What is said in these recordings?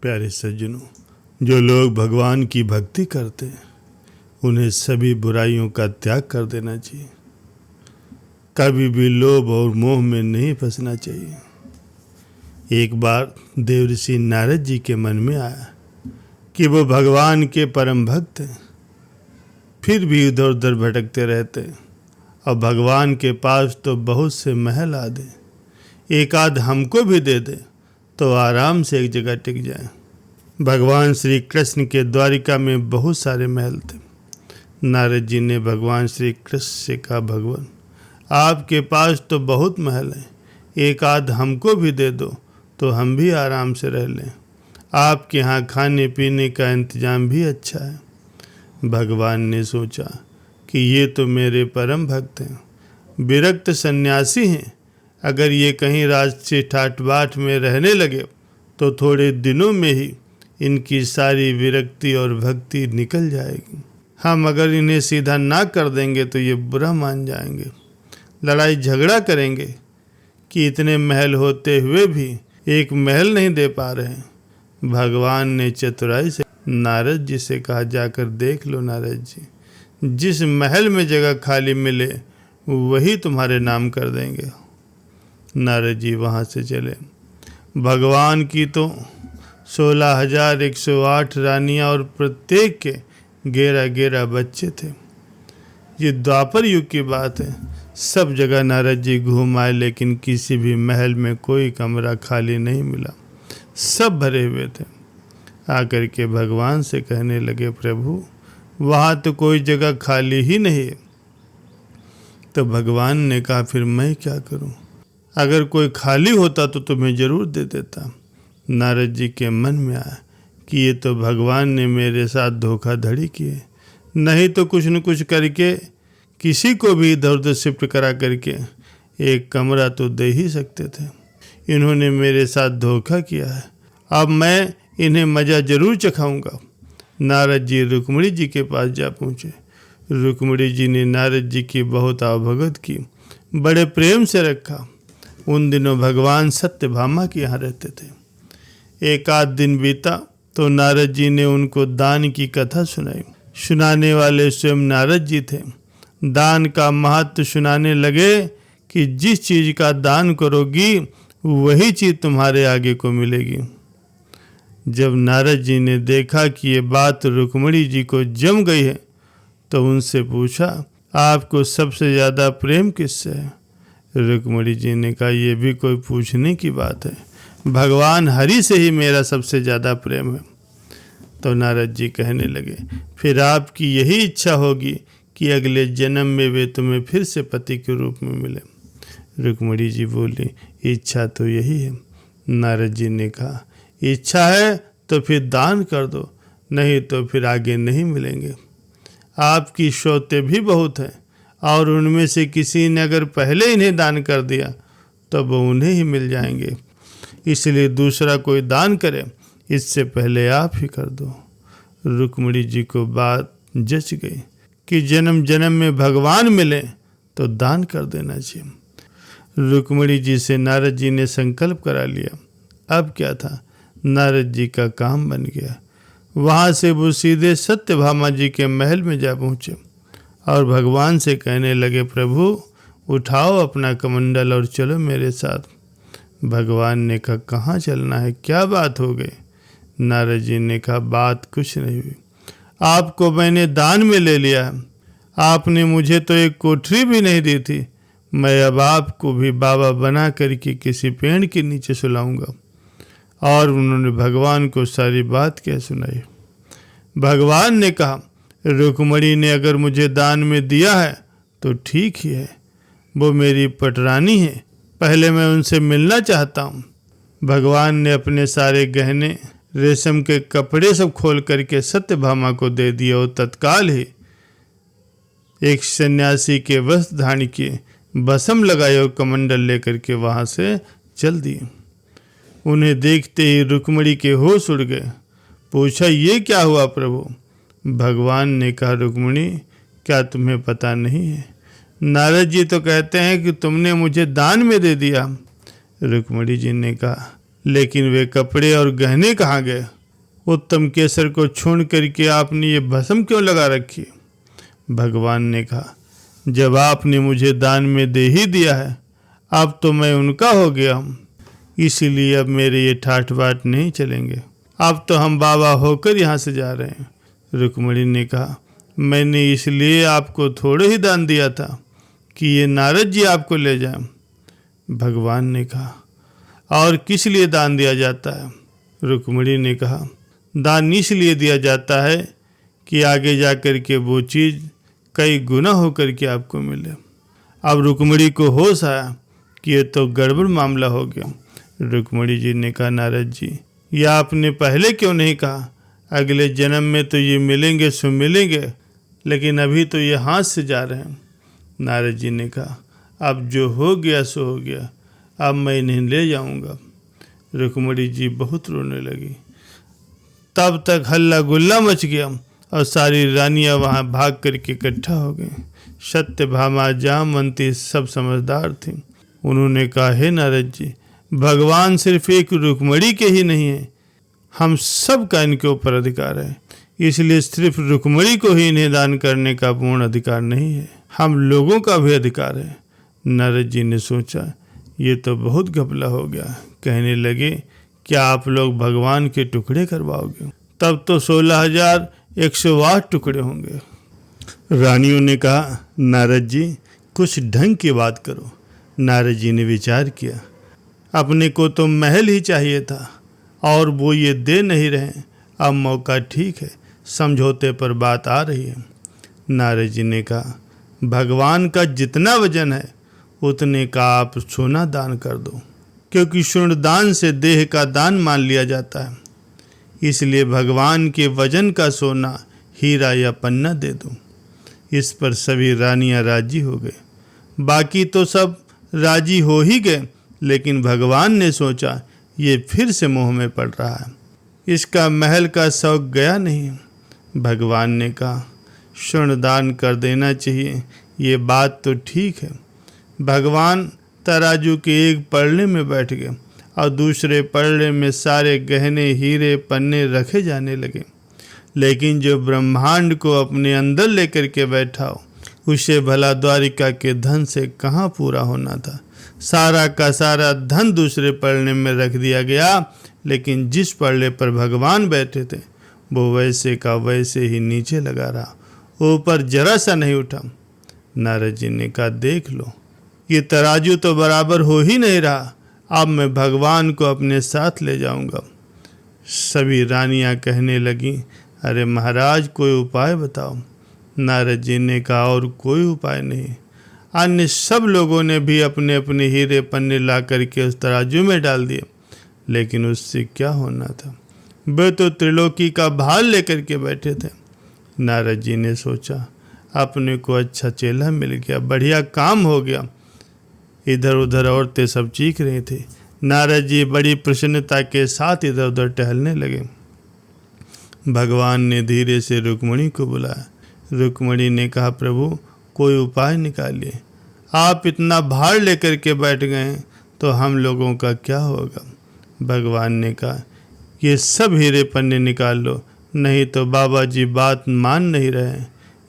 प्यारे सज्जनों, जो लोग भगवान की भक्ति करते हैं उन्हें सभी बुराइयों का त्याग कर देना चाहिए। कभी भी लोभ और मोह में नहीं फंसना चाहिए। एक बार देवऋषि नारद जी के मन में आया कि वो भगवान के परम भक्त हैं, फिर भी इधर उधर भटकते रहते हैं और भगवान के पास तो बहुत से महल आ दे, एक आध हमको भी दे दे तो आराम से एक जगह टिक जाए। भगवान श्री कृष्ण के द्वारिका में बहुत सारे महल थे। नारद जी ने भगवान श्री कृष्ण से कहा, भगवान आपके पास तो बहुत महल हैं, एक आध हमको भी दे दो तो हम भी आराम से रह लें। आपके यहाँ खाने पीने का इंतजाम भी अच्छा है। भगवान ने सोचा कि ये तो मेरे परम भक्त हैं, विरक्त सन्यासी हैं। अगर ये कहीं राजसी ठाट बाट में रहने लगे तो थोड़े दिनों में ही इनकी सारी विरक्ति और भक्ति निकल जाएगी। हम अगर इन्हें सीधा ना कर देंगे तो ये बुरा मान जाएंगे, लड़ाई झगड़ा करेंगे कि इतने महल होते हुए भी एक महल नहीं दे पा रहे हैं। भगवान ने चतुराई से नारद जी से कहा, जाकर देख लो नारद जी, जिस महल में जगह खाली मिले वही तुम्हारे नाम कर देंगे। नारद जी वहाँ से चले। भगवान की तो 16,108 रानियाँ और प्रत्येक के 11-11 बच्चे थे। ये द्वापर युग की बात है। सब जगह नारद जी घूम आए, लेकिन किसी भी महल में कोई कमरा खाली नहीं मिला, सब भरे हुए थे। आकर के भगवान से कहने लगे, प्रभु वहाँ तो कोई जगह खाली ही नहीं है। तो भगवान ने कहा, फिर मैं क्या करूँ? अगर कोई खाली होता तो तुम्हें जरूर दे देता। नारद जी के मन में आया कि ये तो भगवान ने मेरे साथ धोखाधड़ी की है, नहीं तो कुछ न कुछ करके किसी को भी इधर उधर शिफ्ट करा करके एक कमरा तो दे ही सकते थे। इन्होंने मेरे साथ धोखा किया है, अब मैं इन्हें मज़ा जरूर चखाऊंगा। नारद जी रुक्मिणी जी के पास जा पहुँचे। रुक्मिणी जी ने नारद जी की बहुत आवभगत की, बड़े प्रेम से रखा। उन दिनों भगवान सत्यभामा के यहाँ रहते थे। एक आध दिन बीता तो नारद जी ने उनको दान की कथा सुनाई। सुनाने वाले स्वयं नारद जी थे। दान का महत्व सुनाने लगे कि जिस चीज़ का दान करोगी वही चीज़ तुम्हारे आगे को मिलेगी। जब नारद जी ने देखा कि ये बात रुक्मिणी जी को जम गई है तो उनसे पूछा, आपको सबसे ज़्यादा प्रेम किससे है? रुक्मिणी जी ने कहा, ये भी कोई पूछने की बात है, भगवान हरि से ही मेरा सबसे ज़्यादा प्रेम है। तो नारद जी कहने लगे, फिर आपकी यही इच्छा होगी कि अगले जन्म में वे तुम्हें फिर से पति के रूप में मिले। रुक्मिणी जी बोली, इच्छा तो यही है। नारद जी ने कहा, इच्छा है तो फिर दान कर दो, नहीं तो फिर आगे नहीं मिलेंगे। आपकी श्रोते भी बहुत हैं और उनमें से किसी ने अगर पहले इन्हें दान कर दिया तो वो उन्हें ही मिल जाएंगे, इसलिए दूसरा कोई दान करे इससे पहले आप ही कर दो। रुक्मिणी जी को बात जच गई कि जन्म जन्म में भगवान मिले तो दान कर देना चाहिए। रुक्मिणी जी से नारद जी ने संकल्प करा लिया। अब क्या था, नारद जी का काम बन गया। वहाँ से वो सीधे सत्यभामा जी के महल में जा पहुँचे और भगवान से कहने लगे, प्रभु उठाओ अपना कमंडल और चलो मेरे साथ। भगवान ने कहा, कहाँ चलना है, क्या बात हो गई? नारद जी ने कहा, बात कुछ नहीं हुई, आपको मैंने दान में ले लिया है। आपने मुझे तो एक कोठरी भी नहीं दी थी, मैं अब आपको भी बाबा बना करके किसी पेड़ के नीचे सुलाऊंगा। और उन्होंने भगवान को सारी बात कह सुनाई। भगवान ने कहा, रुक्मिणी ने अगर मुझे दान में दिया है तो ठीक ही है, वो मेरी पटरानी है, पहले मैं उनसे मिलना चाहता हूँ। भगवान ने अपने सारे गहने, रेशम के कपड़े सब खोल करके सत्यभामा को दे दिए और तत्काल ही एक सन्यासी के वस्त्र धारण किए, भस्म लगाए और कमंडल लेकर के वहाँ से चल दिए। उन्हें देखते ही रुक्मिणी के होश उड़ गए। पूछा, ये क्या हुआ प्रभु? भगवान ने कहा, रुक्मिणी क्या तुम्हें पता नहीं है, नारद जी तो कहते हैं कि तुमने मुझे दान में दे दिया। रुक्मिणी जी ने कहा, लेकिन वे कपड़े और गहने कहाँ गए? उत्तम केसर को छोड़ करके आपने ये भस्म क्यों लगा रखी? भगवान ने कहा, जब आपने मुझे दान में दे ही दिया है, अब तो मैं उनका हो गया हूँ, इसीलिए अब मेरे ये ठाठ बाट नहीं चलेंगे। अब तो हम बाबा होकर यहाँ से जा रहे हैं। रुक्मिणी ने कहा, मैंने इसलिए आपको थोड़े ही दान दिया था कि ये नारद जी आपको ले जाएं। भगवान ने कहा, और किस लिए दान दिया जाता है? रुक्मिणी ने कहा, दान इसलिए दिया जाता है कि आगे जाकर के वो चीज़ कई गुना होकर के आपको मिले। अब रुक्मिणी को होश आया कि ये तो गड़बड़ मामला हो गया। रुक्मिणी जी ने कहा, नारद जी, यह आपने पहले क्यों नहीं कहा? अगले जन्म में तो ये मिलेंगे सो मिलेंगे, लेकिन अभी तो ये हाथ से जा रहे हैं। नारद जी ने कहा, अब जो हो गया सो हो गया, अब मैं इन्हें ले जाऊंगा। रुक्मिणी जी बहुत रोने लगी। तब तक हल्ला गुल्ला मच गया और सारी रानियां वहां भाग करके इकट्ठा हो गई। सत्यभामा, जामवंती सब समझदार थीं। उन्होंने कहा, हे नारद जी, भगवान सिर्फ एक रुक्मिणी के ही नहीं है, हम सब का इनके ऊपर अधिकार है, इसलिए सिर्फ रुक्मिणी को ही इन्हें दान करने का पूर्ण अधिकार नहीं है, हम लोगों का भी अधिकार है। नारद जी ने सोचा, ये तो बहुत घपला हो गया। कहने लगे, क्या आप लोग भगवान के टुकड़े करवाओगे? तब तो 16,108 टुकड़े होंगे। रानियों ने कहा, नारद जी, कुछ ढंग की बात करो। नारद जी ने विचार किया, अपने को तो महल ही चाहिए था और वो ये दे नहीं रहे। अब मौका ठीक है, समझौते पर बात आ रही है। नारद जी ने कहा, भगवान का जितना वजन है उतने का आप सोना दान कर दो, क्योंकि स्वर्ण दान से देह का दान मान लिया जाता है, इसलिए भगवान के वजन का सोना, हीरा या पन्ना दे दो। इस पर सभी रानियां राजी हो गए। बाकी तो सब राजी हो ही गए, लेकिन भगवान ने सोचा, ये फिर से मोह में पड़ रहा है, इसका महल का शौक गया नहीं। भगवान ने कहा, स्वर्ण दान कर देना चाहिए, ये बात तो ठीक है। भगवान तराजू के एक पलड़े में बैठ गए और दूसरे पलड़े में सारे गहने, हीरे, पन्ने रखे जाने लगे। लेकिन जो ब्रह्मांड को अपने अंदर लेकर के बैठा हो, उसे भला द्वारिका के धन से कहाँ पूरा होना था। सारा का सारा धन दूसरे पलड़े में रख दिया गया, लेकिन जिस पलड़े पर भगवान बैठे थे वो वैसे का वैसे ही नीचे लगा रहा, ऊपर जरा सा नहीं उठा। नारद जी ने कहा, देख लो, ये तराजू तो बराबर हो ही नहीं रहा, अब मैं भगवान को अपने साथ ले जाऊंगा। सभी रानियां कहने लगी, अरे महाराज, कोई उपाय बताओ। नारद जी ने कहा, और कोई उपाय नहीं। अन्य सब लोगों ने भी अपने अपने हीरे पन्ने ला करके उस तराजू में डाल दिए, लेकिन उससे क्या होना था, वे तो त्रिलोकी का भार लेकर के बैठे थे। नारद जी ने सोचा, अपने को अच्छा चेला मिल गया, बढ़िया काम हो गया। इधर उधर औरतें सब चीख रही थी। नारद जी बड़ी प्रसन्नता के साथ इधर उधर टहलने लगे। भगवान ने धीरे से रुक्मिणी को बुलाया। रुक्मिणी ने कहा, प्रभु, कोई उपाय निकालिए, आप इतना भार लेकर के बैठ गए तो हम लोगों का क्या होगा। भगवान ने कहा, ये सब हीरे पन्ने निकाल लो, नहीं तो बाबा जी बात मान नहीं रहे।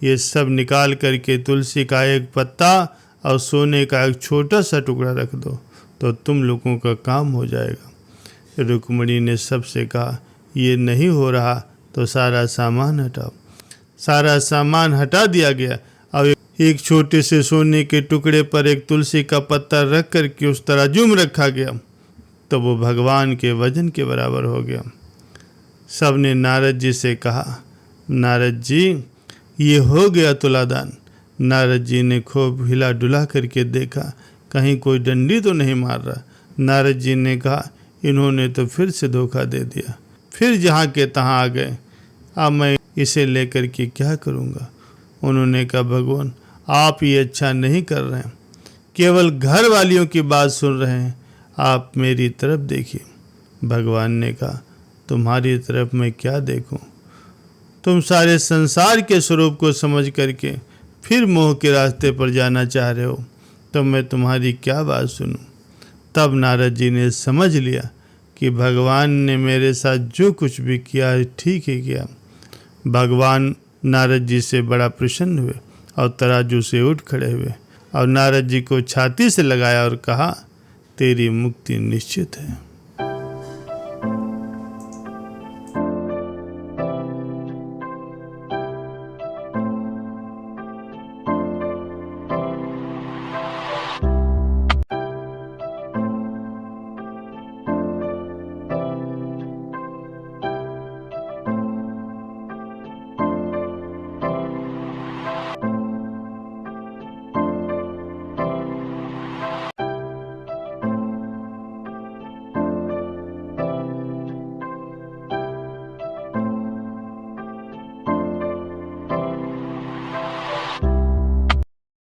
ये सब निकाल करके तुलसी का एक पत्ता और सोने का एक छोटा सा टुकड़ा रख दो, तो तुम लोगों का काम हो जाएगा। रुक्मिणी ने सबसे कहा, ये नहीं हो रहा तो सारा सामान हटाओ। सारा सामान हटा दिया गया और एक छोटे से सोने के टुकड़े पर एक तुलसी का पत्ता रख करके उस तराजू में रखा गया, तो वो भगवान के वजन के बराबर हो गया। सब ने नारद जी से कहा, नारद जी, ये हो गया तुलादान। नारद जी ने खूब हिला डुला करके देखा, कहीं कोई डंडी तो नहीं मार रहा। नारद जी ने कहा, इन्होंने तो फिर से धोखा दे दिया, फिर जहाँ के तहाँ आ गए, अब मैं इसे लेकर के क्या करूँगा। उन्होंने कहा, भगवान, आप ये अच्छा नहीं कर रहे हैं, केवल घर वालियों की बात सुन रहे हैं, आप मेरी तरफ देखिए। भगवान ने कहा, तुम्हारी तरफ मैं क्या देखूं? तुम सारे संसार के स्वरूप को समझ करके फिर मोह के रास्ते पर जाना चाह रहे हो, तो मैं तुम्हारी क्या बात सुनूं। तब नारद जी ने समझ लिया कि भगवान ने मेरे साथ जो कुछ भी किया है ठीक ही किया। भगवान नारद जी से बड़ा प्रसन्न हुए और तराजू से उठ खड़े हुए और नारद जी को छाती से लगाया और कहा, तेरी मुक्ति निश्चित है।